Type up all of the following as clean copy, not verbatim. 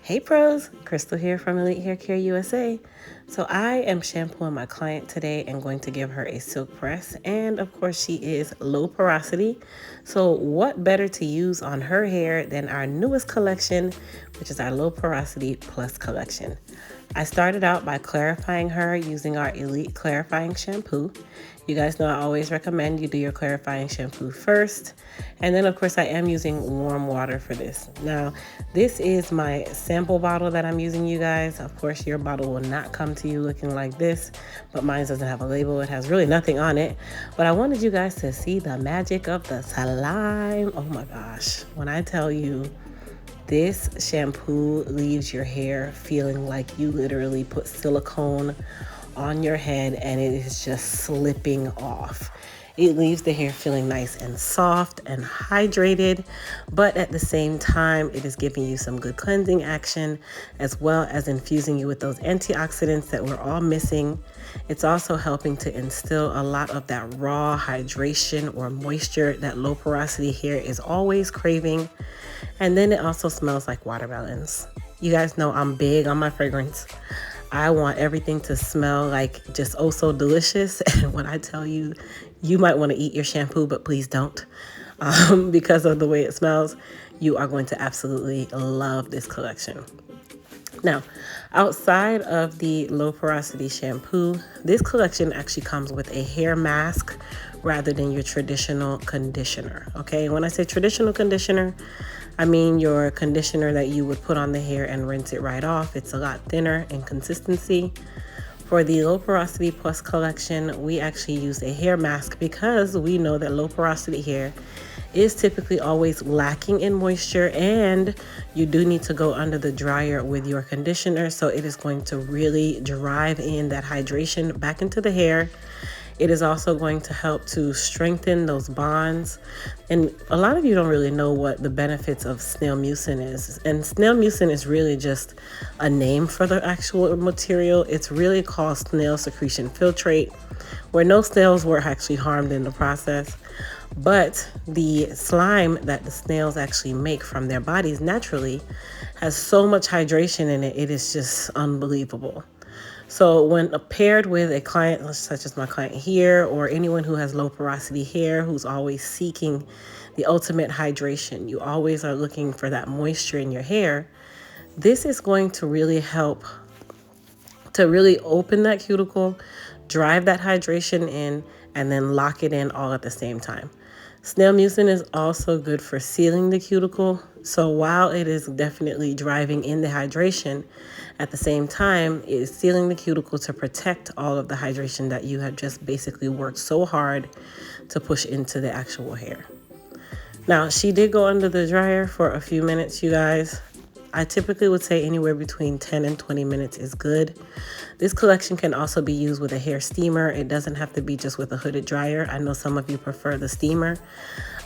Hey pros, Crystal here from Elite Hair Care USA. So I am shampooing my client today and going to give her a silk press, and of course she is low porosity. So what better to use on her hair than our newest collection, which is our low porosity plus collection. I started out by clarifying her using our Elite Clarifying Shampoo. You guys know I always recommend you do your clarifying shampoo first. And then of course I am using warm water for this. Now, this is my sample bottle that I'm using, you guys. Of course, your bottle will not come to you looking like this, but mine doesn't have a label. It has really nothing on it. But I wanted you guys to see the magic of the slime. Oh my gosh. When I tell you, this shampoo leaves your hair feeling like you literally put silicone on your head and it is just slipping off. It leaves the hair feeling nice and soft and hydrated, but at the same time, it is giving you some good cleansing action as well as infusing you with those antioxidants that we're all missing. It's also helping to instill a lot of that raw hydration or moisture that low porosity hair is always craving. And then it also smells like watermelons. You guys know I'm big on my fragrance. I want everything to smell like just oh so delicious. And when I tell you, you might want to eat your shampoo, but please don't. Because of the way it smells, you are going to absolutely love this collection. Now, outside of the low porosity shampoo, this collection actually comes with a hair mask rather than your traditional conditioner. Okay, when I say traditional conditioner, I mean your conditioner that you would put on the hair and rinse it right off. It's a lot thinner in consistency. For the low porosity plus collection, we actually use a hair mask because we know that low porosity hair is typically always lacking in moisture, and you do need to go under the dryer with your conditioner, so it is going to really drive in that hydration back into the hair. It is also going to help to strengthen those bonds. And a lot of you don't really know what the benefits of snail mucin is. And snail mucin is really just a name for the actual material. It's really called snail secretion filtrate, where no snails were actually harmed in the process. But the slime that the snails actually make from their bodies naturally has so much hydration in it, it is just unbelievable. So when paired with a client such as my client here, or anyone who has low porosity hair, who's always seeking the ultimate hydration, you always are looking for that moisture in your hair, this is going to really help to really open that cuticle, drive that hydration in, and then lock it in all at the same time. Snail mucin is also good for sealing the cuticle. So while it is definitely driving in the hydration, at the same time, it is sealing the cuticle to protect all of the hydration that you have just basically worked so hard to push into the actual hair. Now, she did go under the dryer for a few minutes, you guys. I typically would say anywhere between 10 and 20 minutes is good. This collection can also be used with a hair steamer. It doesn't have to be just with a hooded dryer. I know some of you prefer the steamer.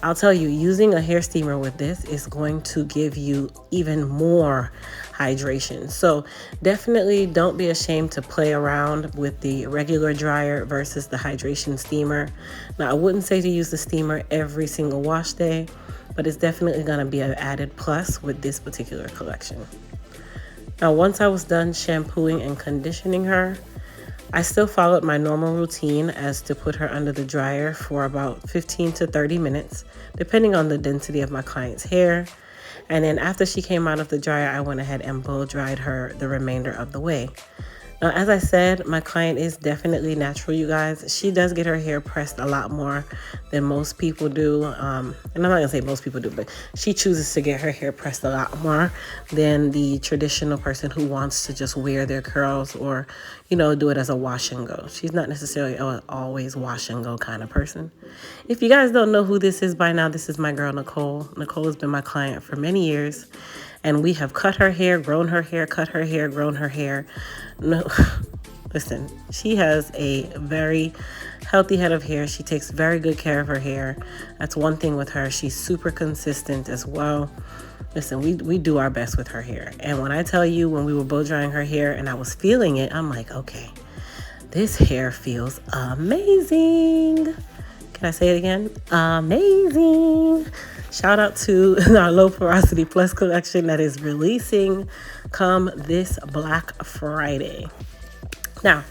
I'll tell you, using a hair steamer with this is going to give you even more hydration. So definitely don't be ashamed to play around with the regular dryer versus the hydration steamer. Now, I wouldn't say to use the steamer every single wash day, but it's definitely going to be an added plus with this particular collection. Now, once I was done shampooing and conditioning her, I still followed my normal routine as to put her under the dryer for about 15 to 30 minutes, depending on the density of my client's hair. And then after she came out of the dryer, I went ahead and blow dried her the remainder of the way. Now, as I said, my client is definitely natural, you guys. She does get her hair pressed a lot more than most people do. And I'm not gonna say most people do, but she chooses to get her hair pressed a lot more than the traditional person who wants to just wear their curls or, do it as a wash and go. She's not necessarily always wash and go kind of person. If you guys don't know who this is by now, this is my girl, Nicole. Nicole has been my client for many years. And we have cut her hair, grown her hair, cut her hair, grown her hair. No, listen, she has a very healthy head of hair. She takes very good care of her hair. That's one thing with her. She's super consistent as well. Listen, we do our best with her hair. And when I tell you, when we were blow drying her hair and I was feeling it, I'm like, okay, this hair feels amazing. Can I say it again? Amazing. Shout out to our Low Porosity Plus collection that is releasing come this Black Friday. Now,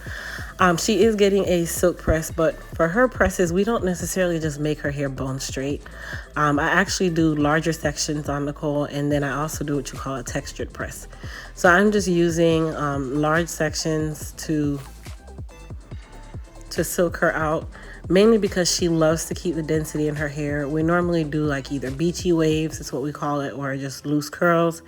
she is getting a silk press, but for her presses, we don't necessarily just make her hair bone straight. I actually do larger sections on Nicole, and then I also do what you call a textured press. So I'm just using large sections to silk her out, mainly because she loves to keep the density in her hair. We normally do like either beachy waves, is what we call it, or just loose curls.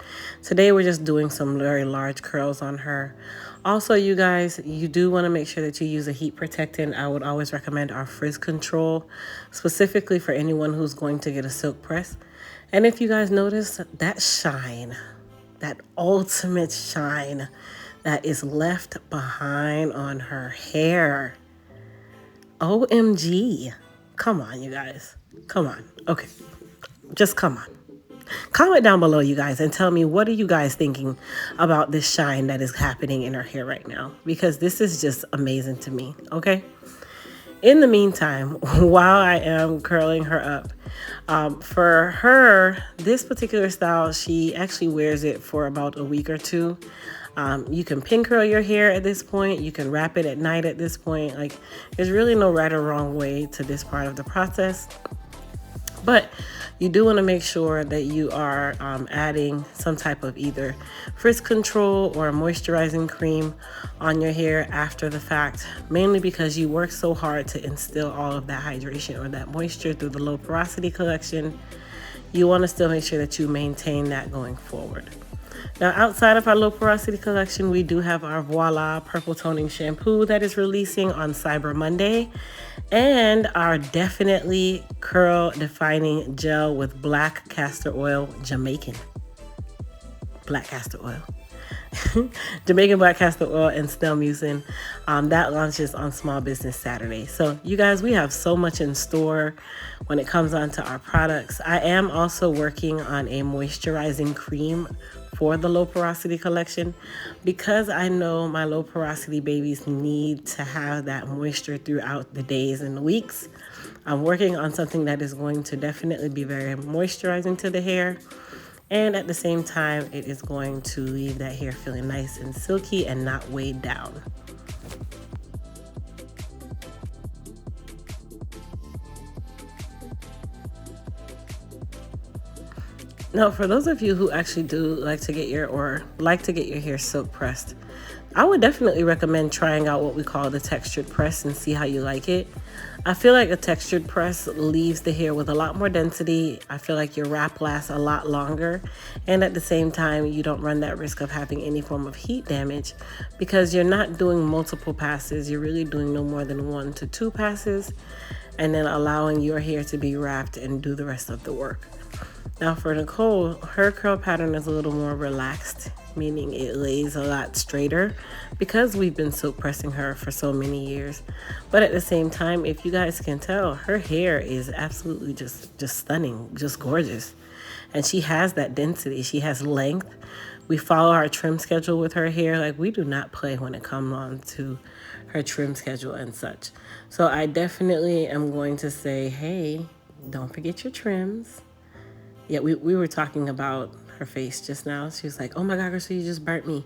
Today we're just doing some very large curls on her. Also, you guys, you do want to make sure that you use a heat protectant. I would always recommend our Frizz Control, specifically for anyone who's going to get a silk press. And if you guys notice that shine, that ultimate shine that is left behind on her hair, OMG. Come on, you guys. Come on. Okay. Just come on. Comment down below, you guys, and tell me, what are you guys thinking about this shine that is happening in her hair right now? Because this is just amazing to me, okay? In the meantime, while I am curling her up, for her, this particular style, she actually wears it for about a week or two. You can pin curl your hair at this point. You can wrap it at night at this point. Like, there's really no right or wrong way to this part of the process. But you do want to make sure that you are adding some type of either frizz control or a moisturizing cream on your hair after the fact, mainly because you work so hard to instill all of that hydration or that moisture through the Low Porosity collection. You want to still make sure that you maintain that going forward. Now, outside of our Low Porosity collection, we do have our Voila Purple Toning Shampoo that is releasing on Cyber Monday, and our Definitely Curl Defining Gel with Black Castor Oil Jamaican. Black Castor Oil. Jamaican Black Castor Oil and Stelmucin. That launches on Small Business Saturday. So you guys, we have so much in store when it comes on to our products. I am also working on a moisturizing cream for the Low Porosity collection, because I know my low porosity babies need to have that moisture throughout the days and the weeks. I'm working on something that is going to definitely be very moisturizing to the hair, and at the same time it is going to leave that hair feeling nice and silky and not weighed down. Now, for those of you who actually do like to get your hair silk pressed, I would definitely recommend trying out what we call the textured press and see how you like it. I feel like a textured press leaves the hair with a lot more density. I feel like your wrap lasts a lot longer, and at the same time you don't run that risk of having any form of heat damage, because you're not doing multiple passes. You're really doing no more than 1 to 2 passes, and then allowing your hair to be wrapped and do the rest of the work. Now for Nicole, her curl pattern is a little more relaxed, meaning it lays a lot straighter because we've been silk pressing her for so many years. But at the same time, if you guys can tell, her hair is absolutely just stunning, just gorgeous. And she has that density, she has length. We follow our trim schedule with her hair. Like, we do not play when it comes on to her trim schedule and such. So I definitely am going to say, hey, don't forget your trims. Yeah, we were talking about her face just now. She was like, oh my God, so you just burnt me.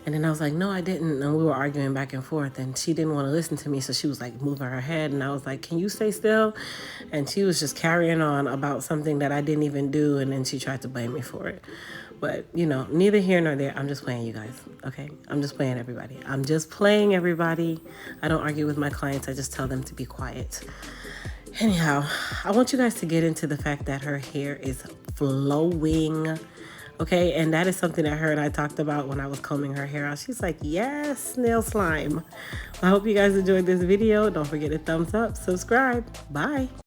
And then I was like, no, I didn't. And we were arguing back and forth, and she didn't want to listen to me. So she was like moving her head, and I was like, can you stay still? And she was just carrying on about something that I didn't even do. And then she tried to blame me for it. But, you know, neither here nor there. I'm just playing, you guys. Okay. I'm just playing everybody. I'm just playing everybody. I don't argue with my clients. I just tell them to be quiet. Anyhow, I want you guys to get into the fact that her hair is flowing, okay? And that is something that her and I talked about when I was combing her hair out. She's like, yes, nail slime. I hope you guys enjoyed this video. Don't forget to thumbs up, subscribe. Bye.